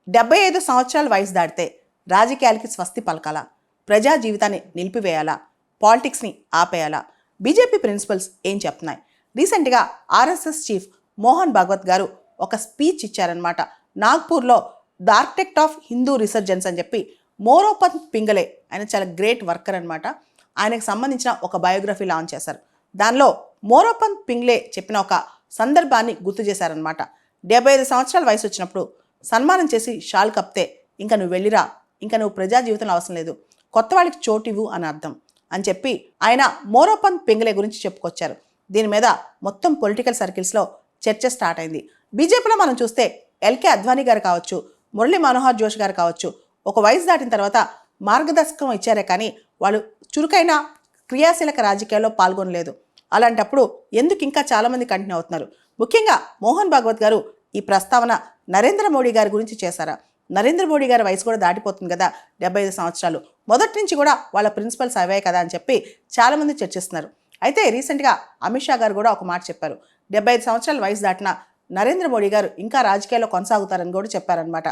75 సంవత్సరాల వయసు దాటితే రాజకీయాలకి స్వస్తి పలకాలా, ప్రజా జీవితాన్ని నిలిపివేయాలా, పాలిటిక్స్ని ఆపేయాలా? బీజేపీ ప్రిన్సిపల్స్ ఏం చెప్తున్నాయి? రీసెంట్గా ఆర్ఎస్ఎస్ చీఫ్ మోహన్ భాగవత్ గారు ఒక స్పీచ్ ఇచ్చారనమాట. నాగ్పూర్లో the architect of Hindu resurgence అని చెప్పి మోరోపంత్ పింగళే, ఆయన చాలా గ్రేట్ వర్కర్ అనమాట. ఆయనకు సంబంధించిన ఒక బయోగ్రఫీ లాంచ్ చేశారు. దానిలో మోరోపంత్ పింగ్లే చెప్పిన ఒక సందర్భాన్ని గుర్తు చేశారనమాట. 75 సంవత్సరాల వయసు వచ్చినప్పుడు సన్మానం చేసి షాల్ కప్తే ఇంకా నువ్వు వెళ్ళిరా, ఇంకా నువ్వు ప్రజా జీవితంలో అవసరం లేదు, కొత్త వాళ్ళకి చోటివ్వు అని అర్థం అని చెప్పి ఆయన మోరోపంత్ పింగళే గురించి చెప్పుకొచ్చారు. దీని మీద మొత్తం పొలిటికల్ సర్కిల్స్లో చర్చ స్టార్ట్ అయింది. బీజేపీలో మనం చూస్తే ఎల్కే అద్వానీ గారు కావచ్చు, మురళీ మనోహర్ జోషి గారు కావచ్చు, ఒక వయసు దాటిన తర్వాత మార్గదర్శకం ఇచ్చారే కానీ వాళ్ళు చురుకైన క్రియాశీలక రాజకీయాల్లో పాల్గొనలేదు. అలాంటప్పుడు ఎందుకు ఇంకా చాలామంది కంటిన్యూ అవుతున్నారు? ముఖ్యంగా మోహన్ భాగవత్ గారు ఈ ప్రస్తావన నరేంద్ర మోడీ గారి గురించి చేశారా? నరేంద్ర మోడీ గారి వయసు కూడా దాటిపోతుంది కదా, 75 సంవత్సరాలు. మొదటి నుంచి కూడా వాళ్ళ ప్రిన్సిపల్స్ అవే కదా అని చెప్పి చాలామంది చర్చిస్తున్నారు. అయితే రీసెంట్గా అమిత్ షా గారు కూడా ఒక మాట చెప్పారు. 75 సంవత్సరాల వయసు దాటిన నరేంద్ర మోడీ గారు ఇంకా రాజకీయాల్లో కొనసాగుతారని కూడా చెప్పారనమాట.